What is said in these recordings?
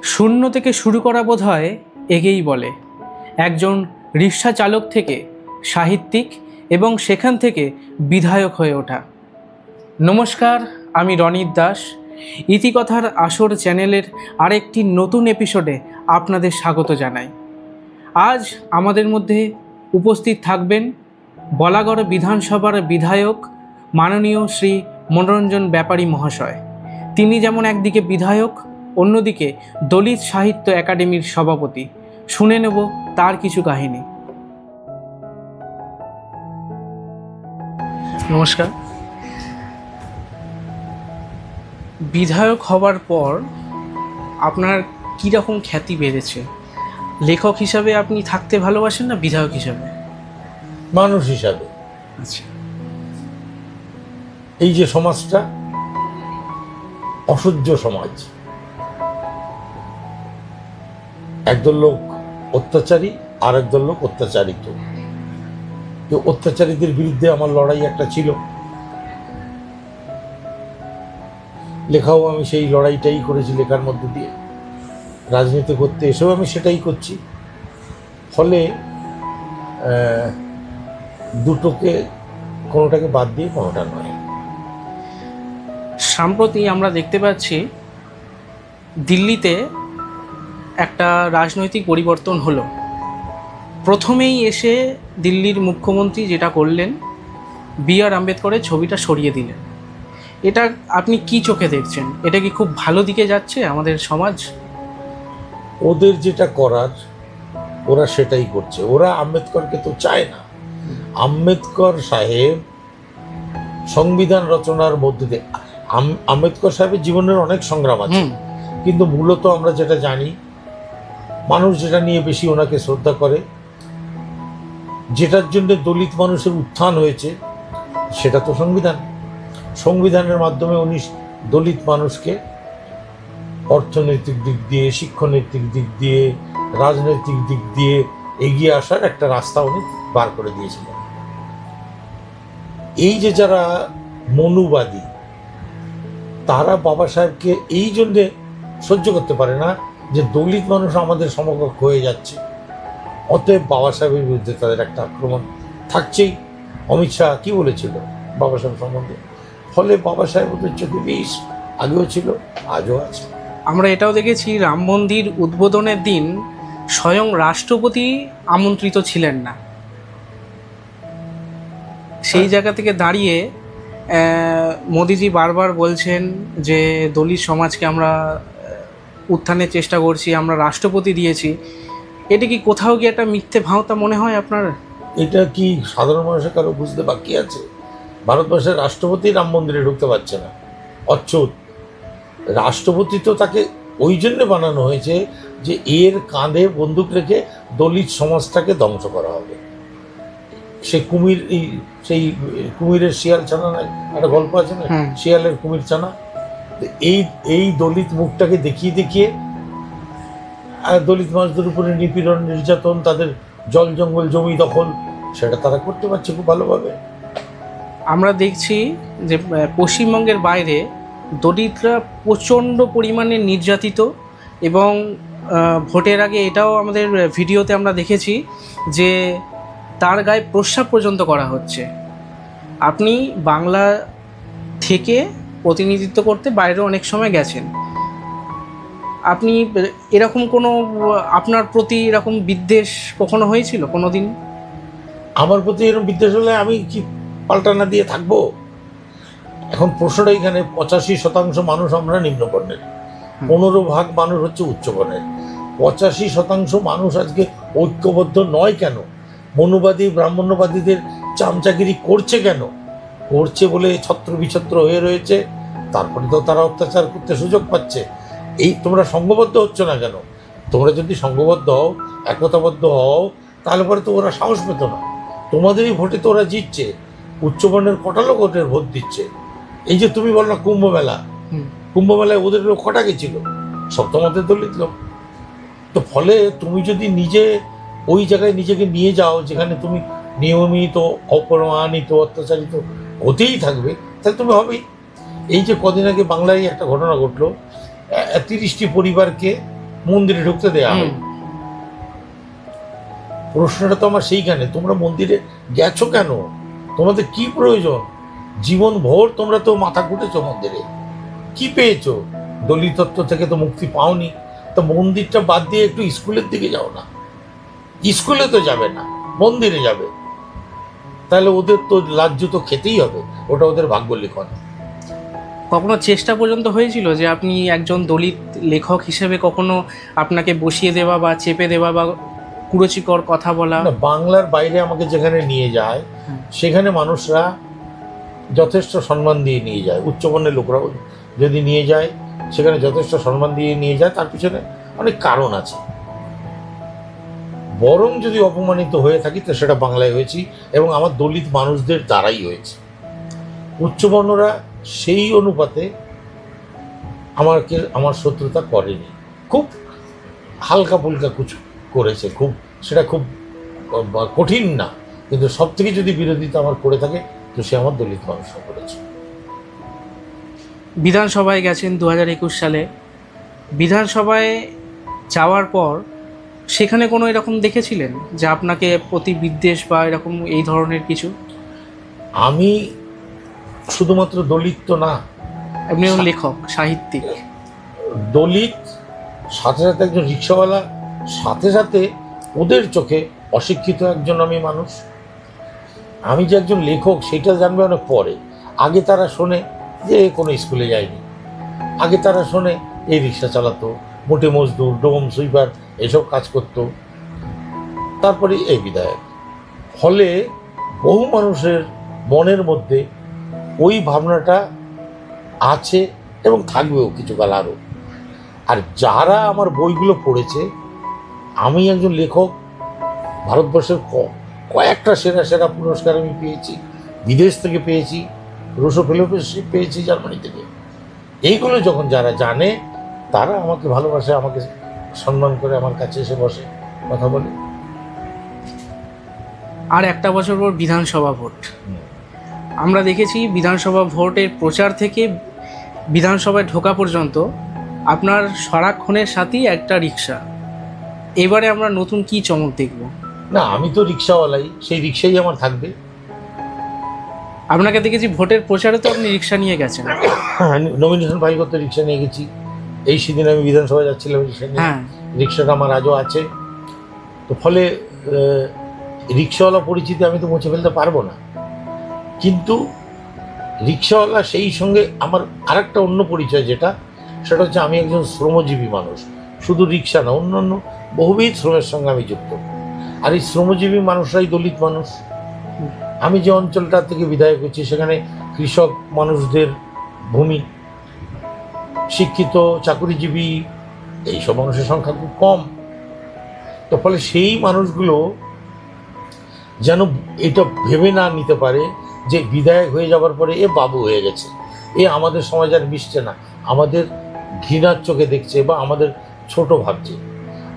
শূন্য থেকে শুরু করা বোধহয় এগেই বলে। একজন রিক্সা চালক থেকে সাহিত্যিক এবং সেখান থেকে বিধায়ক হয়ে ওঠা। নমস্কার, আমি রনিত দাস। ইতিকথার আসর চ্যানেলের আরেকটি নতুন এপিসোডে আপনাদের স্বাগত জানাই। আজ আমাদের মধ্যে উপস্থিত থাকবেন বলাগড় বিধানসভার বিধায়ক মাননীয় শ্রী মনোরঞ্জন ব্যাপারী মহাশয়। তিনি যেমন একদিকে বিধায়ক, অন্যদিকে দলিত সাহিত্য একাডেমির সভাপতি। শুনে নেব তার কিছু কাহিনী। নমস্কার। বিধায়ক হবার পর আপনার কীরকম খ্যাতি বেড়েছে? লেখক হিসাবে আপনি থাকতে ভালোবাসেন না বিধায়ক হিসাবে? মানুষ হিসাবে। আচ্ছা, এই যে সমাজটা অসহ্য সমাজ, একদল লোক অত্যাচারী আর একদল লোক অত্যাচারিত। অত্যাচারীদের বিরুদ্ধে আমার লড়াই একটা ছিল, লেখাও আমি সেই লড়াইটাই করেছি। লেখার মধ্যে দিয়ে রাজনীতি করতে এসেও আমি সেটাই করছি। ফলে দুটোকে, কোনোটাকে বাদ দিয়ে কোনোটা নয়। সম্প্রতি আমরা দেখতে পাচ্ছি দিল্লিতে একটা রাজনৈতিক পরিবর্তন হলো। প্রথমেই এসে দিল্লির মুখ্যমন্ত্রী যেটা করলেন, বি.আর. আম্বেদকরের ছবিটা সরিয়ে দিলেন। এটা আপনি কি চোখে দেখছেন? এটা কি খুব ভালো দিকে যাচ্ছে আমাদের সমাজ? ওদের যেটা করার ওরা সেটাই করছে। ওরা আম্বেদকরকে তো চায় না। আম্বেদকর সাহেব সংবিধান রচনার মধ্যে দিয়ে, আম্বেদকর সাহেবের জীবনের অনেক সংগ্রাম আছে, কিন্তু মূলত আমরা যেটা জানি, মানুষ যেটা নিয়ে বেশি ওনাকে শ্রদ্ধা করে, যেটার জন্য দলিত মানুষের উত্থান হয়েছে, সেটা তো সংবিধান। সংবিধানের মাধ্যমে উনি দলিত মানুষকে অর্থনৈতিক দিক দিয়ে, শিক্ষানৈতিক দিক দিয়ে, রাজনৈতিক দিক দিয়ে এগিয়ে আসার একটা রাস্তা উনি বার করে দিয়েছিলেন। এই যে যারা মনুবাদী, তারা বাবা সাহেবকে এই জন্যে সহ্য করতে পারে না যে দলিত মানুষ আমাদের সমকক্ষ হয়ে যাচ্ছে, অতএব বাবা সাহেবের বিরুদ্ধে তাদের একটা আক্রমণ থাকছেই। অমিত শাহ কি বলেছিল বাবা সাহেব সম্বন্ধে? ফলে বাবা সাহেবের চোখে বিষ আগেও ছিল, আজও আছে। আমরা এটাও দেখেছি, রাম মন্দির উদ্বোধনের দিন স্বয়ং রাষ্ট্রপতি আমন্ত্রিত ছিলেন না। সেই জায়গা থেকে দাঁড়িয়ে মোদিজি বারবার বলছেন যে দলিত সমাজকে আমরা উত্থানের চেষ্টা করছি, আমরা রাষ্ট্রপতি দিয়েছি। এটা কি কোথাও কি একটা মিথ্যে ভাওতা মনে হয় আপনার? এটা কি সাধারণ মানুষের কারো বুঝতে বাকি আছে? ভারতবর্ষের রাষ্ট্রপতি রাম মন্দিরে ঢুকতে পারছে না, অচ্যুত। রাষ্ট্রপতি তো তাকে ওই জন্য বানানো হয়েছে যে এর কাঁধে বন্দুক রেখে দলিত সমাজটাকে ধ্বংস করা হবে। সেই কুমিরের শিয়াল ছানা না, একটা গল্প আছে না, শিয়ালের কুমির ছানা। এই দলিত মুখটাকে দেখিয়ে দেখিয়ে দলিত মানুষদের উপরে নিপীড়ন, নির্যাতন, তাদের জল জঙ্গল জমি দখল, সেটা তারা করতে পারছে খুব ভালোভাবে। আমরা দেখছি যে পশ্চিমবঙ্গের বাইরে দলিতরা প্রচণ্ড পরিমাণে নির্যাতিত, এবং ভোটের আগে এটাও আমাদের ভিডিওতে আমরা দেখেছি যে তার গায়ে প্রস্রাব পর্যন্ত করা হচ্ছে। আপনি বাংলা থেকে প্রতিনিধিত্ব করতে বাইরে অনেক সময় গেছেন, আপনি এরকম কোনো, আপনার প্রতি এরকম বিদ্বেষ কখনো হয়েছিল কোনো দিন? আমার প্রতি এরকম বিদ্বেষ হলে আমি কি পাল্টা না দিয়ে থাকবো? এখন প্রশ্নটা এখানে, 85% মানুষ আমরা নিম্নবর্ণের, 15% মানুষ হচ্ছে উচ্চবর্ণের। 85% মানুষ আজকে ঐক্যবদ্ধ নয় কেন? মনুবাদী ব্রাহ্মণ্যবাদীদের চামচাগিরি করছে কেন? করছে বলে ছত্র বিছত্র হয়ে রয়েছে, তারপরে তো তারা অত্যাচার করতে সুযোগ পাচ্ছে। এই তোমরা সংঘবদ্ধ হচ্ছ না কেন? তোমরা যদি সংঘবদ্ধ হও, একতাবদ্ধ হও, তাহলে পরে তো ওরা সাহস পেত না। তোমাদেরই ভোটে তো ওরা জিতছে। উচ্চবর্ণের কটা লোক ওদের ভোট দিচ্ছে। এই যে তুমি বল না কুম্ভ মেলা, কুম্ভ মেলায় ওদের লোক কটা গেছিল? সব তোমাদের দলিত লোক। তো ফলে তুমি যদি নিজে ওই জায়গায় নিজেকে নিয়ে যাও যেখানে তুমি নিয়মিত অপমানিত অত্যাচারিত হতেই থাকবে, তাহলে তুমি হবেই। এই যে কদিন আগে বাংলায় একটা ঘটনা ঘটলো, 30টি পরিবারকে মন্দিরে ঢুকতে দেয়া হয়। প্রশ্নটা তো আমার সেইখানে, তোমরা মন্দিরে গেছো কেন? তোমাদের কি প্রয়োজন? জীবন ভোর তোমরা তো মাথা কুটেছো মন্দিরে, কি পেয়েছো? দলিতত্ব থেকে তো মুক্তি পাওনি, তো মন্দিরটা বাদ দিয়ে একটু স্কুলের দিকে যাও না। স্কুলে তো যাবে না, মন্দিরে যাবে। তাহলে ওদের তো লাজ্জু তো খেতেই হবে, ওটা ওদের ভাগ্য লিখন। কখনো চেষ্টা পর্যন্ত হয়েছিল যে আপনি একজন দলিত লেখক হিসেবে কখনো আপনাকে বসিয়ে দেওয়া বা চেপে দেওয়া বা কুরুচিকর কথা বলা? না, বাংলার বাইরে আমাকে যেখানে নিয়ে যায় সেখানে মানুষরা যথেষ্ট সম্মান দিয়ে নিয়ে যায়। উচ্চবর্ণের লোকরাও যদি নিয়ে যায় সেখানে যথেষ্ট সম্মান দিয়ে নিয়ে যায়, তার পিছনে অনেক কারণ আছে। বরং যদি অপমানিত হয়ে থাকি তো সেটা বাংলায় হয়েছি এবং আমার দলিত মানুষদের দ্বারাই হয়েছে। উচ্চবর্ণরা সেই অনুপাতে আমার শত্রুতা করেনি, খুব হালকা ফুলকা কিছু করেছে, খুব সেটা খুব কঠিন না, কিন্তু সব থেকে যদি বিরোধিতা আমার করে থাকে তো সে আমার দলিত মানুষরা করেছে। বিধানসভায় গেছেন 2021 সালে, বিধানসভায় যাওয়ার পর সেখানে কোনো এরকম দেখেছিলেন যে আপনাকে প্রতি বিদ্বেষ বা এরকম এই ধরনের কিছু? আমি শুধুমাত্র দলিত তো না, এমনি লেখক, সাহিত্যিক। দলিত সাথে সাথে একজন রিক্সাওয়ালা, সাথে সাথে ওদের চোখে অশিক্ষিত একজন আমি মানুষ। আমি যে একজন লেখক সেটা জানবে অনেক পরে। আগে তারা শোনে যে কোনো স্কুলে যায়নি, আগে তারা শোনে এই রিক্সা চালাতো, মোটে মজদুর, ডোম সুইপার এসব কাজ করতো, তারপরে এই বিধায়ক। ফলে বহু মানুষের মনের মধ্যে ওই ভাবনাটা আছে এবং থাকবেও কিছুকাল আরও। আর যারা আমার বইগুলো পড়েছে, আমি একজন লেখক, ভারতবর্ষের কয়েকটা সেরা সেরা পুরস্কার আমি পেয়েছি, বিদেশ থেকে পেয়েছি, রুশো ফেলোশিপ পেয়েছি জার্মানি থেকে। এইগুলো যখন যারা জানে তারা আমাকে ভালোবাসে, আমাকে সম্মান করে, আমার কাছে এসে বসে কথা বলে। আর একটা বছর পর বিধানসভা ভোট। আমরা দেখেছি বিধানসভা ভোটের প্রচার থেকে বিধানসভায় ঢোকা পর্যন্ত আপনার সারাক্ষণের সাথেই একটা রিক্সা। এবারে আমরা নতুন কি চমক দেখব? না, আমি তো রিক্সাওয়ালাই, সেই রিক্সাই আমার থাকবে। আপনাকে দেখেছি ভোটের প্রচারে তো আপনি রিক্সা নিয়ে গেছেন। নমিনেশন ফাইল করতে রিক্সা নিয়ে গেছি। এই সেদিন আমি বিধানসভায় যাচ্ছিলাম রিক্সা নিয়ে। রিক্সাটা আমার আজও আছে। তো ফলে রিক্সাওয়ালা পরিচিতি আমি তো মুছে ফেলতে পারবো না, কিন্তু রিক্সাওয়ালা সেই সঙ্গে আমার আরেকটা অন্য পরিচয় যেটা, সেটা হচ্ছে আমি একজন শ্রমজীবী মানুষ। শুধু রিক্সা না, অন্যান্য বহুবিধ শ্রমের সঙ্গে আমি যুক্ত। আর এই শ্রমজীবী মানুষরাই দলিত মানুষ। আমি যে অঞ্চলটা থেকে বিধায়ক হচ্ছি সেখানে কৃষক মানুষদের ভূমি, শিক্ষিত চাকুরিজীবী এইসব মানুষের সংখ্যা খুব কম। তো ফলে সেই মানুষগুলো যেন এটা ভেবে না নিতে পারে যে বিধায়ক হয়ে যাওয়ার পরে এ বাবু হয়ে গেছে, এ আমাদের সমাজ আর মিশছে না, আমাদের ঘৃণার চোখে দেখছে বা আমাদের ছোট ভাবছে।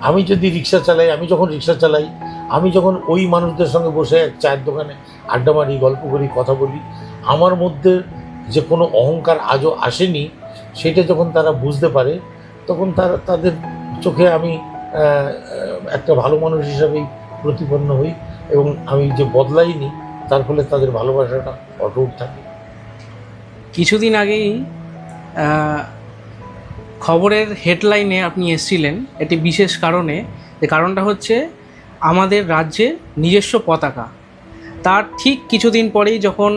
আমি যদি রিক্সা চালাই, আমি যখন রিক্সা চালাই, আমি যখন ওই মানুষদের সঙ্গে বসে এক চায়ের দোকানে আড্ডা মারি, গল্প করি, কথা বলি, আমার মধ্যে যে কোনো অহংকার আজও আসেনি, সেটা যখন তারা বুঝতে পারে তখন তাদের চোখে আমি একটা ভালো মানুষ হিসাবেই প্রতিপন্ন হই এবং আমি যে বদলাইনি তার ফলে তাদের ভালোবাসাটা অটুট থাকে। কিছুদিন আগেই খবরের হেডলাইনে আপনি এসেছিলেন একটি বিশেষ কারণে। যে কারণটা হচ্ছে আমাদের রাজ্যের নিজস্ব পতাকা। তার ঠিক কিছুদিন পরেই যখন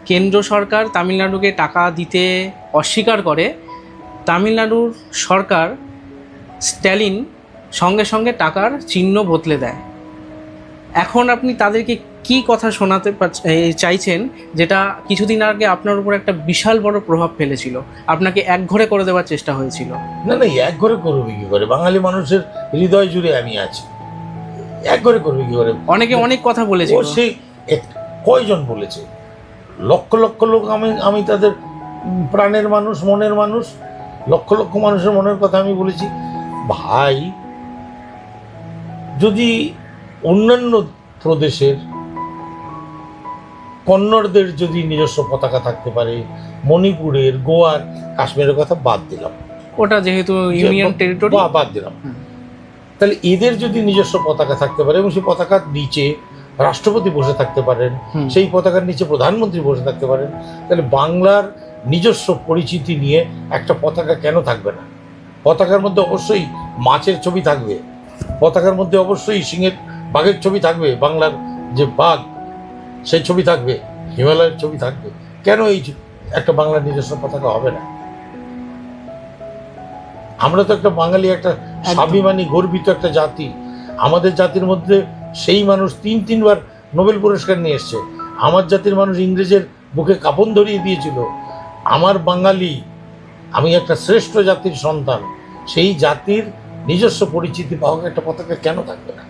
কেন্দ্র সরকার তামিলনাড়ুকে টাকা দিতে অস্বীকার করে, তামিলনাড়ুর সরকার স্ট্যালিন সঙ্গে সঙ্গে টাকার চিহ্ন বদলে দেয়। এখন আপনি তাদেরকে কি কথা শোনাতে চাইছেন যেটা কিছুদিন আগে আপনার উপর একটা বিশাল বড় প্রভাব ফেলেছিল, আপনাকে একঘরে করে দেওয়ার চেষ্টা হয়েছিল? না না, একঘরে করবে কি করে? বাঙালি মানুষের হৃদয় জুড়ে আমি আছি, একঘরে করবে কি করে? অনেকে অনেক কথা বলেছে। সে কয়জন বলেছে? লক্ষ লক্ষ লোক, আমি তাদের প্রাণের মানুষ, মনের মানুষ, লক্ষ লক্ষ মানুষের মনের কথা আমি বলেছি। ভাই, যদি অন্যান্য প্রদেশের কন্নড়দের যদি নিজস্ব পতাকা থাকতে পারে, মণিপুরের, গোয়ার, কাশ্মীরের কথা বাদ দিলাম, ওটা যেহেতু ইউনিয়ন টেরিটরি বাদ দিলাম, তাহলে এদের যদি নিজস্ব পতাকা থাকতে পারে এবং সেই পতাকার নিচে রাষ্ট্রপতি বসে থাকতে পারেন, সেই পতাকার নিচে প্রধানমন্ত্রী বসে থাকতে পারেন, তাহলে বাংলার নিজস্ব পরিচিতি নিয়ে একটা পতাকা কেন থাকবে না? পতাকার মধ্যে অবশ্যই মাছের ছবি থাকবে, পতাকার মধ্যে অবশ্যই সিংহের বাঘের ছবি থাকবে, বাংলার যে বাঘ সেই ছবি থাকবে, হিমালয়ের ছবি থাকবে। কেন এই একটা বাংলার নিজস্ব পতাকা হবে না? আমরা তো একটা বাঙালি, একটা স্বাভিমানী গর্বিত একটা জাতি। আমাদের জাতির মধ্যে সেই মানুষ তিনবার নোবেল পুরস্কার নিয়ে এসছে। আমার জাতির মানুষ ইংরেজের বুকে কাপন ধরিয়ে দিয়েছিল। আমার বাঙালি, আমি একটা শ্রেষ্ঠ জাতির সন্তান, সেই জাতির নিজস্ব পরিচিতি পাওয়া একটা পতাকা কেন থাকবে না?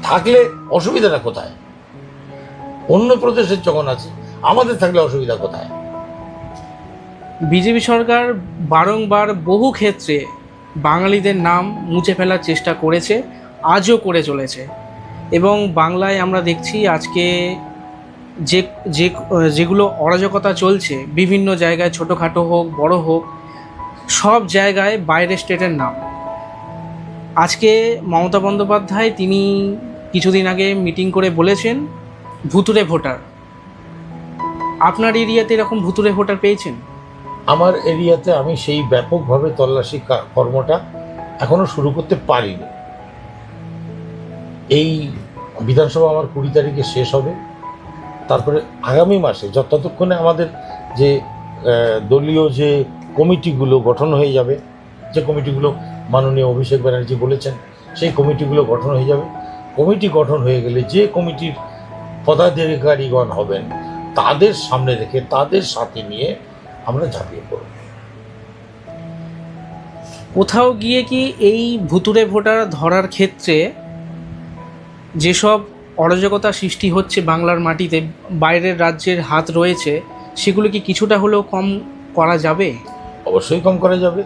থাকলে অসুবিধাটা কোথায়? অন্য প্রদেশের যখন আছে, আমাদের থাকলে অসুবিধা কোথায়? বিজেপি সরকার বারংবার বহু ক্ষেত্রে বাঙালিদের নাম মুছে ফেলার চেষ্টা করেছে, আজও করে চলেছে। এবং বাংলায় আমরা দেখছি আজকে যেগুলো অরাজকতা চলছে বিভিন্ন জায়গায়, ছোটোখাটো হোক বড় হোক, সব জায়গায় বাইরের স্টেটের নাম। আজকে মমতা বন্দ্যোপাধ্যায় তিনি কিছুদিন আগে মিটিং করে বলেছেন ভুতুড়ে ভোটার। আপনার এরিয়াতে এরকম ভুতুড়ে ভোটার পেয়েছেন? আমার এরিয়াতে আমি সেই ব্যাপকভাবে তল্লাশি কর্মটা এখনো শুরু করতে পারিনি। এই বিধানসভা আমার 20 তারিখে শেষ হবে, তারপরে আগামী মাসে যতক্ষণে আমাদের যে দলীয় যে কমিটিগুলো গঠন হয়ে যাবে, যে কমিটিগুলো মাননীয় অভিষেক ব্যানার্জি বলেছেন, সেই কমিটিগুলো গঠন হয়ে যাবে। কমিটি গঠন হয়ে গেলে যে কমিটির পদাধিকারীগণ হবেন তাদের সামনে রেখে, তাদের সাথে নিয়ে আমরা ঝাঁপিয়ে পড়ব। কোথাও গিয়ে কি এই ভুতুড়ে ভোটার ধরার ক্ষেত্রে যেসব অরাজকতা সৃষ্টি হচ্ছে বাংলার মাটিতে, বাইরের রাজ্যের হাত রয়েছে, সেগুলো কি কিছুটা হলেও কম করা যাবে? অবশ্যই কম করা যাবে।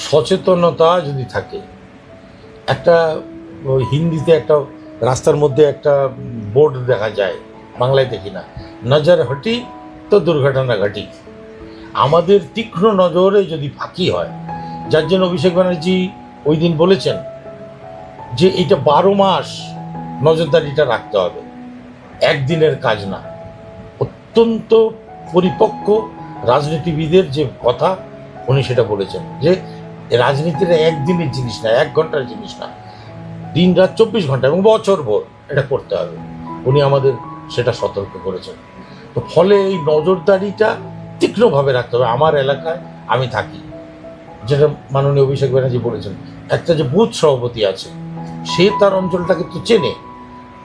সচেতনতা যদি থাকে, একটা হিন্দিতে একটা রাস্তার মধ্যে একটা বোর্ড দেখা যায়, বাংলায় দেখি না, নজর হটি তো দুর্ঘটনা ঘটি। আমাদের তীক্ষ্ণ নজরে যদি ফাঁকি হয়, যার জন্য অভিষেক ব্যানার্জি ওই দিন বলেছেন যে এটা 12 মাস নজরদারিটা রাখতে হবে, একদিনের কাজ না। অত্যন্ত পরিপক্ক রাজনীতিবিদের যে কথা, উনি সেটা বলেছেন যে রাজনীতিটা একদিনের জিনিস না, 1 ঘন্টার জিনিস না, দিন রাত 24 ঘন্টা এবং বছর ভোর এটা করতে হবে। উনি আমাদের সেটা সতর্ক করেছেন। তো ফলে এই নজরদারিটা তীক্ষ্ণভাবে রাখতে হবে। আমার এলাকায় আমি থাকি, যেটা মাননীয় অভিষেক ব্যানার্জি বলেছেন, একটা যে বুথ সভাপতি আছে, সে তার অঞ্চলটাকে তো চেনে,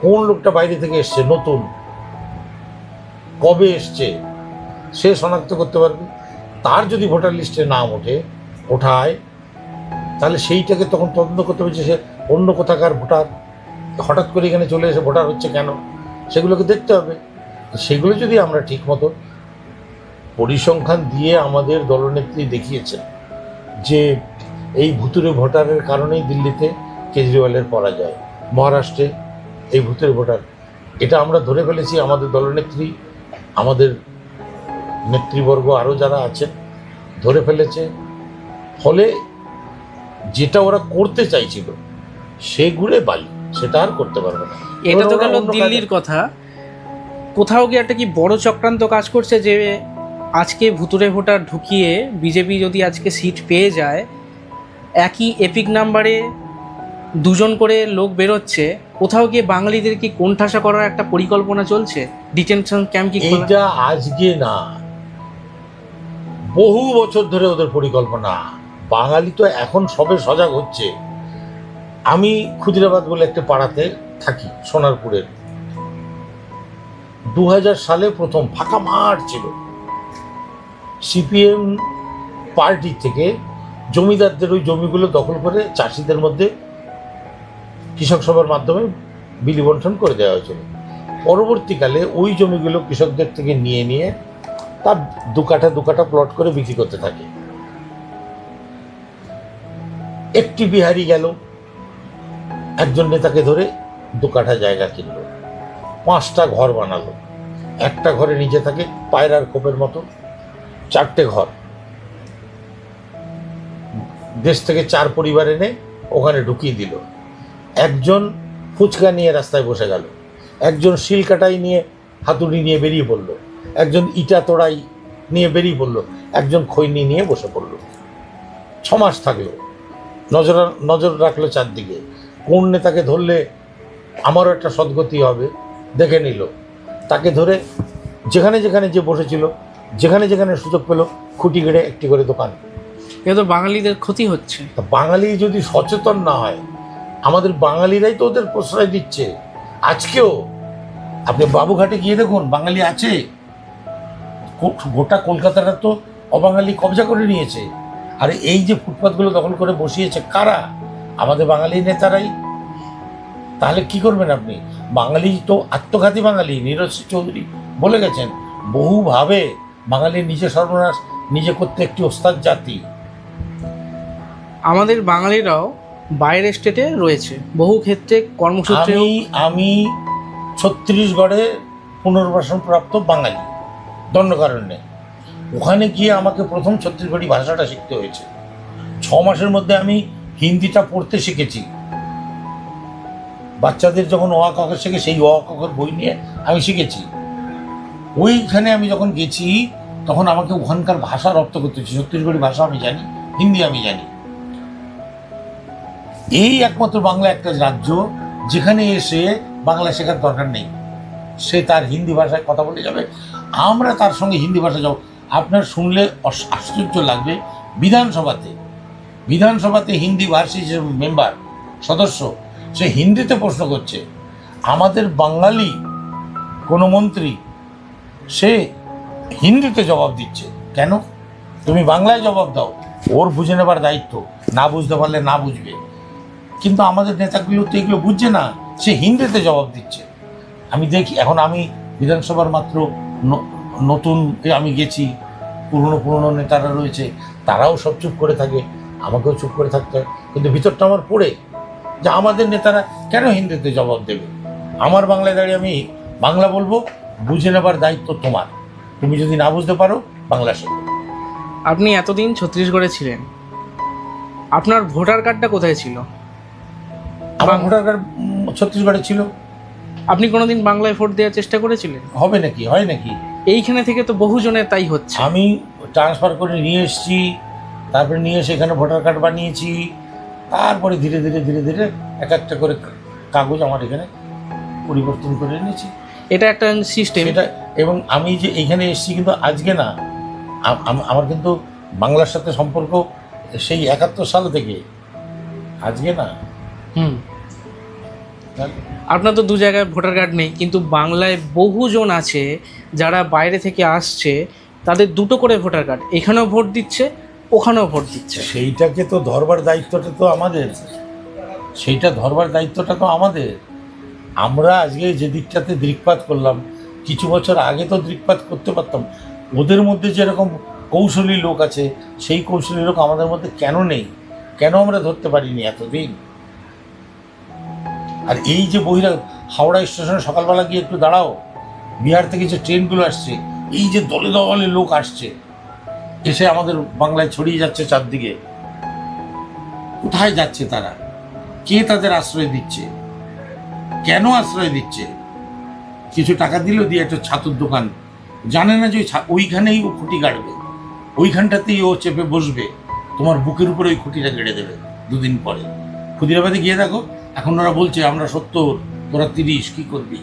কোন লোকটা বাইরে থেকে এসছে, নতুন কবে এসছে সে শনাক্ত করতে পারবে। তার যদি ভোটার লিস্টে নাম ওঠায়, তাহলে সেইটাকে তখন তদন্ত করতে হবে যে সে অন্য কোথাকার ভোটার, হঠাৎ করে এখানে চলে এসে ভোটার হচ্ছে কেন, সেগুলোকে দেখতে হবে। সেগুলো যদি আমরা ঠিক মতো পরিসংখ্যান দিয়ে, আমাদের দলনেত্রী দেখিয়েছেন যে এই ভুতুরে ভোটারের কারণেই দিল্লিতে কেজরিওয়ালের পরাজয়, মহারাষ্ট্রে এই ভুতুরে ভোটার, এটা আমরা ধরে ফেলেছি। আমাদের দলনেত্রী, আমাদের নেতৃবর্গ আরও যারা আছেন ধরে ফেলেছে। ফলে যেটা ওরা করতে চাইছিল সে ঘুরে বালি, সেটা আর করতে পারবে না। এটা তো গেল দিল্লির কথা। কোথাও গিয়ে একটা কি বড় চক্রান্ত কাজ করছে যে আজকে ভুতুরে ভোটার ঢুকিয়ে বিজেপি যদি আজকে সিট পেয়ে যায়, একই এপিক নাম্বারে 2 জন করে লোক বেরোচ্ছে, কোথাও গিয়ে বাঙালিদের কি কোণঠাসা করার একটা পরিকল্পনা চলছে? ডিটেনশন ক্যাম্প কি? এইটা আজকে না, বহু বছর ধরে ওদের পরিকল্পনা। বাঙালি তো এখন সবে সজাগ হচ্ছে। আমি ক্ষুদিরাবাদ বলে একটা পাড়াতে থাকি, সোনারপুরের। 2000 সালে প্রথম ফাঁকা মাঠ ছিল। সিপিএম পার্টি থেকে জমিদারদের ওই জমিগুলো দখল করে চাষিদের মধ্যে কৃষক সভার মাধ্যমে বিলি বন্টন করে দেওয়া হয়েছিল। পরবর্তীকালে ওই জমিগুলো কৃষকদের থেকে নিয়ে তার 2 কাঠা প্লট করে বিক্রি করতে থাকে। একটি বিহারি গেল, একজন নেতাকে ধরে 2 কাঠা জায়গা কিনলো, 5টা ঘর বানালো। একটা ঘরে নিজে থাকে পায়রার খোপের মতো, 4টে ঘর। দেশ থেকে 4 পরিবার এনে ওখানে ঢুকিয়ে দিল। একজন ফুচকা নিয়ে রাস্তায় বসে গেল, একজন শিলকাটাই নিয়ে হাতুড়ি নিয়ে বেরিয়ে পড়লো, একজন ইটা তোড়াই নিয়ে বেরিয়ে পড়লো, একজন খৈনি নিয়ে বসে পড়লো। 6 মাস থাকলো, নজর রাখলো চারদিকে, কোন নেতাকে ধরলে আমারও একটা সদ্গতি হবে দেখে নিল। তাকে ধরে যেখানে যেখানে যে বসেছিল, যেখানে যেখানে সুযোগ পেল, খুঁটি গেড়ে একটি করে দোকান। এ তো বাঙালিদের ক্ষতি হচ্ছে। বাঙালি যদি সচেতন না হয়, আমাদের বাঙালিরাই তো ওদের প্রশ্রয় দিচ্ছে। আজকেও আপনি বাবুঘাটে গিয়ে দেখুন, বাঙালি আছে। গোটা কলকাতাটা তো অবাঙালি কবজা করে নিয়েছে। আর এই যে ফুটপাথগুলো দখল করে বসিয়েছে কারা? আমাদের বাঙালি নেতারাই। তাহলে কি করবেন আপনি? বাঙালি তো আত্মঘাতী বাঙালি। নীরজ চৌধুরী বলে গেছেন, বহুভাবে বাঙালির নিজে সর্বনাশ নিজে করতে একটি ওস্তাদ জাতি। আমাদের বাঙালিরাও বাইরের স্টেটে রয়েছে বহু ক্ষেত্রে কর্মসূত্রে। আমি ছত্তিশগড়ে পুনর্বাসন প্রাপ্ত বাঙালি দণ্ডকারণ্যে। ওখানে গিয়ে আমাকে প্রথম ছত্তিশগড়ি ভাষাটা শিখতে হয়েছে। 6 মাসের মধ্যে আমি হিন্দিটা পড়তে শিখেছি। বাচ্চাদের যখন অ আ ক খ শেখে, সেই অ আ ক খর বই নিয়ে আমি শিখেছি। ওইখানে আমি যখন গেছি তখন আমাকে ওখানকার ভাষা রপ্ত করতে হচ্ছে। ছত্তিশগড়ি ভাষা আমি জানি, হিন্দি আমি জানি। এই একমাত্র বাংলা একটা রাজ্য যেখানে এসে বাংলা শেখার দরকার নেই, সে তার হিন্দি ভাষায় কথা বলে যাবে, আমরা তার সঙ্গে হিন্দি ভাষা যাব। আপনার শুনলে আশ্চর্য লাগবে, বিধানসভাতে হিন্দি ভাষী যে মেম্বার সদস্য, সে হিন্দিতে প্রশ্ন করছে। আমাদের বাঙালি কোনো মন্ত্রী সে হিন্দিতে জবাব দিচ্ছে। কেন? তুমি বাংলায় জবাব দাও, ওর বুঝে নেবার দায়িত্ব। না বুঝতে পারলে না বুঝবে। কিন্তু আমাদের নেতাগুলো তো এগুলো বুঝছে না, সে হিন্দিতে জবাব দিচ্ছে। আমি দেখি, এখন আমি বিধানসভার মাত্র নতুন আমি গেছি, পুরনো নেতারা রয়েছে, তারাও সব চুপ করে থাকে, আমাকেও চুপ করে থাকতে হয়। কিন্তু ভিতরটা আমার পড়ে যে আমাদের নেতারা কেন হিন্দিতে জবাব দেবে? আমার বাংলায় দাঁড়িয়ে আমি বাংলা বলবো, বুঝে নেবার দায়িত্ব তোমার। তুমি যদি না বুঝতে পারো, বাংলা শেখো। আপনি এতদিন ছত্তিশগড়ে ছিলেন, আপনার ভোটার কার্ডটা কোথায় ছিল? আমার ভোটার কার্ড ছত্তিশগড়ে ছিল। আপনি কোনোদিন বাংলায় ভোট দেওয়ার চেষ্টা করেছিলেন? হবে নাকি? হয় নাকি? এইখানে থেকে তো বহুজনের তাই হচ্ছে। আমি ট্রান্সফার করে নিয়ে এসেছি, তারপরে নিয়ে এসে এখানে ভোটার কার্ড বানিয়েছি। তারপরে ধীরে ধীরে এক একটা করে কাগজ আমার এখানে পরিবর্তন করে এনেছি। এটা একটা সিস্টেম। এটা, এবং আমি যে এইখানে এসেছি কিন্তু আজকে না, আমার কিন্তু বাংলার সাথে সম্পর্ক সেই 71 সাল থেকে, আজকে না। আপনার তো 2 জায়গায় ভোটার কার্ড নেই, কিন্তু বাংলায় বহুজন আছে যারা বাইরে থেকে আসছে, তাদের 2টো করে ভোটার কার্ড, এখানেও ভোট দিচ্ছে, ওখানেও ভোট দিচ্ছে। সেইটাকে তো ধরবার দায়িত্বটা তো আমাদের, আমরা আজকে যে দিকটাতে দৃকপাত করলাম, কিছু বছর আগে তো দৃকপাত করতে পারতাম। ওদের মধ্যে যেরকম কৌশলী লোক আছে, সেই কৌশলী লোক আমাদের মধ্যে কেন নেই? কেন আমরা ধরতে পারিনি এতদিন? আর এই যে হাওড়া স্টেশনে সকালবেলা গিয়ে একটু দাঁড়াও, বিহার থেকে যে ট্রেনগুলো আসছে, এই যে দলে দলে লোক আসছে, এসে আমাদের বাংলায় ছড়িয়ে যাচ্ছে চারদিকে। কোথায় যাচ্ছে তারা? কে তাদের আশ্রয় দিচ্ছে? কেন আশ্রয় দিচ্ছে? কিছু টাকা দিলেও দিয়ে একটা ছাতুর দোকান, জানে না যে ওইখানেই ও খুঁটি গাড়বে, ওইখানটাতেই ও চেপে বসবে, তোমার বুকের উপরে ওই খুঁটিটা গেড়ে দেবে 2 দিন পরে। ক্ষুদিরাবাদে গিয়ে দেখো, এখন ওরা বলছে আমরা 70, তোরা 30, কি করবি?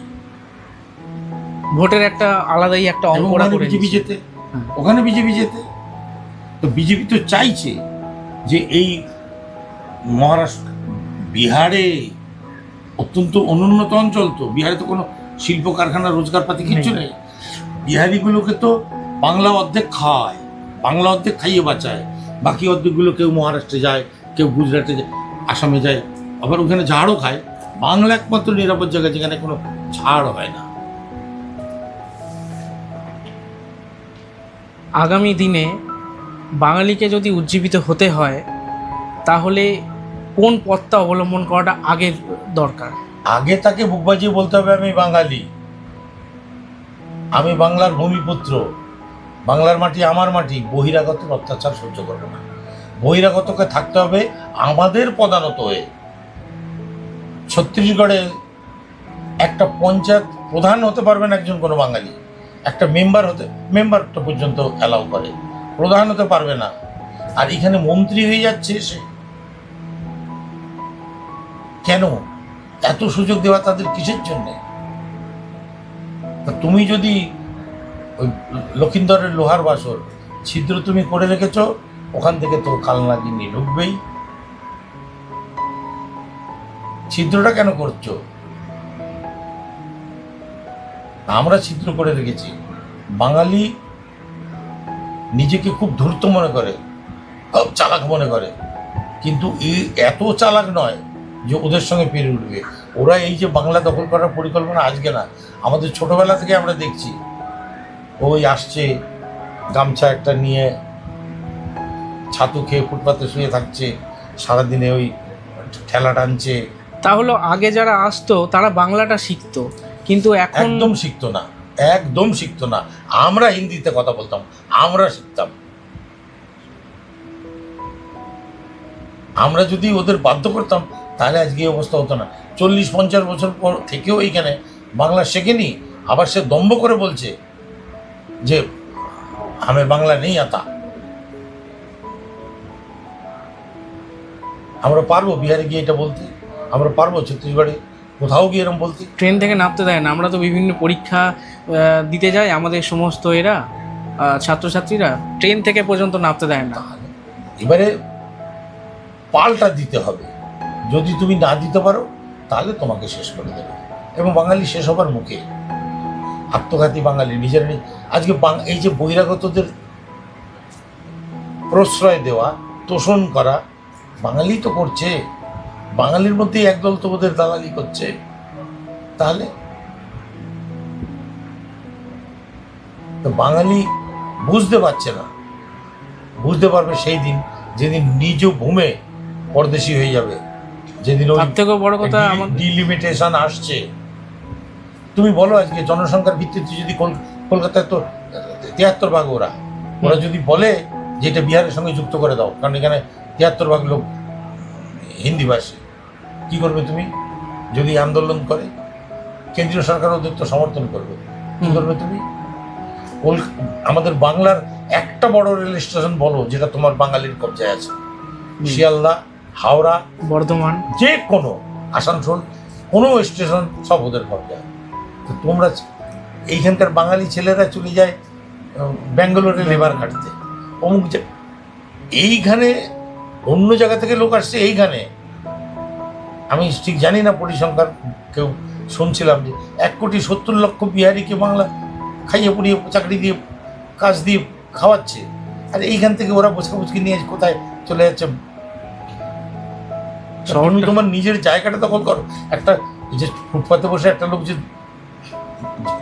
ভোটের একটা আলাদাই একটা অঙ্ক করে বিজেপি যেতে, ওখানে বিজেপি যেতে। তো বিজেপি তো চাইছে যে এই মহারাষ্ট্র, বিহারে অত্যন্ত অনুন্নত অঞ্চল, তো বিহারে তো কোনো শিল্প কারখানা রোজগারপাতি কিচ্ছু নেই। বিহারিগুলোকে তো বাংলা অর্ধেক খাওয়ায়, বাংলা অর্ধেক খাইয়ে বাঁচায়, বাকি অর্ধেকগুলো কেউ মহারাষ্ট্রে যায়, কেউ গুজরাটে যায়, আসামে যায়, আবার ওখানে ঝাড়ও খায়। বাংলা একমাত্র নিরাপদ জায়গা যেখানে কোনো ছাড় হয় না। আগামী দিনে বাঙালিকে যদি উজ্জীবিত হতে হয়, তাহলে কোন পথটা অবলম্বন করাটা আগে দরকার? আগে তাকে বুক বাজিয়ে বলতে হবে আমি বাঙালি, আমি বাংলার ভূমিপুত্র, বাংলার মাটি আমার মাটি, বহিরাগতের অত্যাচার সহ্য করবো না। বহিরাগতকে থাকতে হবে আমাদের প্রধানত হয়ে। ছত্তিশগড়ে একটা পঞ্চায়েত প্রধান হতে পারবেন একজন কোনো বাঙালি, একটা মেম্বারটা পর্যন্ত অ্যালাউ করে, প্রধান হতে পারবে না। আর এখানে মন্ত্রী হয়ে যাচ্ছে সে। কেন এত সুযোগ দেওয়া তাদের কিসের জন্যে? তুমি যদি ওই লক্ষিন্দরের লোহার বাসর ছিদ্র তুমি করে রেখেছ, ওখান থেকে তো কালনাগিনী ঢুকবেই। ছিদ্রটা কেন করছো? আমরা ছিদ্র করে রেখেছি। বাঙালি নিজেকে খুব ধূর্ত মনে করে, খুব চালাক মনে করে, কিন্তু এত চালাক নয় যে ওদের সঙ্গে পেরে উঠবে। ওরা এই যে বাংলা দখল করার পরিকল্পনা আজকে না, আমাদের ছোটবেলা থেকে আমরা দেখছি। ওই আসছে গামছা একটা নিয়ে ছাতু খেয়ে ফুটপাতে শুয়ে থাকছে, সারাদিনে ওই ঠেলা টানছে। তাহলে আগে যারা আসতো তারা বাংলাটা শিখতো, কিন্তু এখন একদম শিখতো না, একদম শিখতো না। আমরা হিন্দিতে কথা বলতাম, আমরা শিখতাম। আমরা যদি ওদের বাধ্য করতাম তাহলে আজকে এই অবস্থা হতো না। 40-50 বছর পর থেকেও এইখানে বাংলা শেখেনি, আবার সে দম্ভ করে বলছে যে আমি বাংলা নেই আতা। আমরা পারবো বিহারে গিয়ে এটা বলতে? আমরা পারবো ছত্তিশগড়ে কোথাও গিয়ে এরকম বলতে? ট্রেন থেকে নামতে দেয় না। আমরা তো বিভিন্ন পরীক্ষা দিতে যাই, আমাদের সমস্ত এরা ছাত্রছাত্রীরা ট্রেন থেকে পর্যন্ত নামতে দেয় না। এবারে পাল্টা দিতে হবে। যদি তুমি না দিতে পারো তাহলে তোমাকে শেষ করে দেবে। এবং বাঙালি শেষ হবার মুখে। আত্মঘাতী বাঙালি নিজের আজকে এই যে বহিরাগতদের প্রশ্রয় দেওয়া, তোষণ করা, বাঙালি তো করছে। বাঙালির মধ্যেই একদল তো ওদের দালালি করছে। তাহলে তো বাঙালি বুঝতে পারছে না। বুঝতে পারবে সেই দিন যেদিন নিজ ভূমে পরদেশী হয়ে যাবে, যেদিন তার থেকেও বড় কথা ডিলিমিটেশন আসছে। তুমি বলো আজকে জনসংখ্যার ভিত্তিতে যদি কলকাতায় তো 73 ভাগ ওরা যদি বলে যে এটা বিহারের সঙ্গে যুক্ত করে দাও, কারণ এখানে 73 ভাগ লোক হিন্দিভাষী, কি করবে তুমি? যদি আন্দোলন করে কেন্দ্রীয় সরকার ওদের তো সমর্থন করবে, কি করবে তুমি? আমাদের বাংলার একটা বড় রেল স্টেশন বলো যেটা তোমার বাঙালির কবজায় আছে, শিয়ালদা, হাওড়া, বর্ধমান, যে কোনো আসানসোল, কোনো স্টেশন সব ওদের কবজায়। তো তোমরা এইখানকার বাঙালি ছেলেরা চলে যায় ব্যাঙ্গালোরে লেবার কাটতে, অমুক এইখানে অন্য জায়গা থেকে লোক আসছে এইখানে। আমি ঠিক জানি না পরিসংখ্যান, কেউ শুনছিলাম যে 1,70,00,000 বিহারিকে বাংলা খাইয়ে পুড়িয়ে চাকরি দিয়ে কাজ দিয়ে খাওয়াচ্ছে। আর এইখান থেকে ওরা বোঝকাবুচকি নিয়ে কোথায় চলে যাচ্ছে? তুমি তোমার নিজের জায়গাটা দখল করো। একটা যে ফুটপাতে বসে একটা লোক যে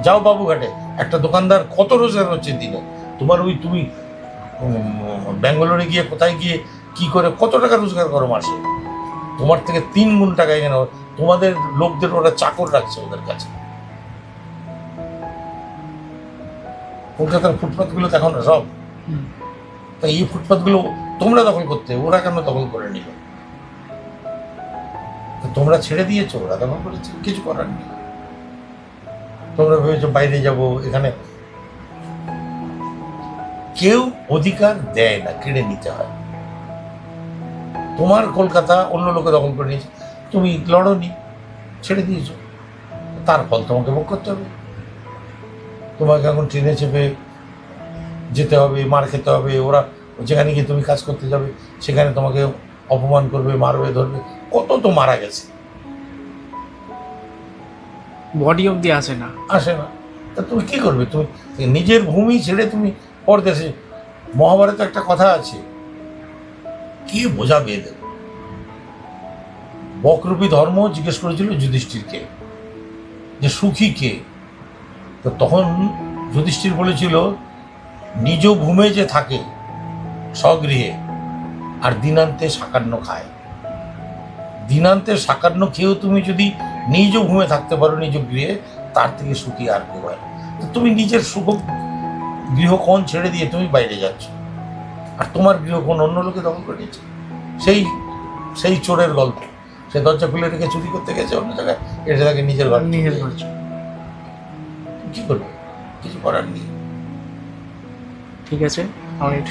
যাও বাবুঘাটে, একটা দোকানদার কত রোজগার হচ্ছে দিনে, তোমার ওই তুমি ব্যাঙ্গালোরে গিয়ে কোথায় গিয়ে কি করে কত টাকা রোজগার করো মাসে? তোমার থেকে 3 গুণ টাকা এখানে তোমাদের লোকদের ওরা চাকর রাখছে ওদের কাছে। কলকাতার ফুটপাথগুলো দেখো না সব। তাই এই ফুটপাথগুলো তোমরা দখল করতে, ওরা কেন দখল করে নিল? তোমরা ছেড়ে দিয়েছো, ওরা দখল করেছে, কিছু করার নেই। তোমরা ভেবেছো বাইরে যাব, এখানে কেউ অধিকার দেয় না, কেড়ে নিতে হয়। তোমার কলকাতা অন্য লোকে দখল করে নিয়েছে, তুমি লড়নি, ছেড়ে দিয়েছো, তার ফল তোমাকে ভোগ করতে হবে। তোমাকে এখন ট্রেনে চেপে যেতে হবে, মার খেতে হবে। ওরা যেখানে গিয়ে তুমি কাজ করতে যাবে সেখানে তোমাকে অপমান করবে, মারবে, ধরবে। কত তো মারা গেছে, বডি অবধি আসে না। তা তুমি কি করবে? তুমি নিজের ভূমি ছেড়ে তুমি পরদেশে। মহাভারতে একটা কথা আছে, কি বোঝাবে এদের? বকরূপী ধর্ম জিজ্ঞেস করেছিল যুধিষ্ঠিরকে যে সুখী কে? তো তখন যুধিষ্ঠির বলেছিল নিজ ভূমে যে থাকে স্বগৃহে আর দিনান্তে সাকান্ন খায়। দিনান্তে সাকান্ন খেয়েও তুমি যদি নিজ ভূমে থাকতে পারো, নিজ গৃহে, তার থেকে সুখী আর কেউ হয়। তো তুমি নিজের সুখ গৃহকোণ ছেড়ে দিয়ে তুমি বাইরে যাচ্ছ, আর তোমার গৃহকোণ অন্য লোকে দখল করে নিয়েছে। সেই সেই চোরের গল্প, সে দরজা খুলে রেখে চুরি করতে গেছে অন্য জায়গায়, এসে তাকে নিজের ঘর নিজের ঘর। কি করবে, কিছু করার নেই। ঠিক আছে, অনেক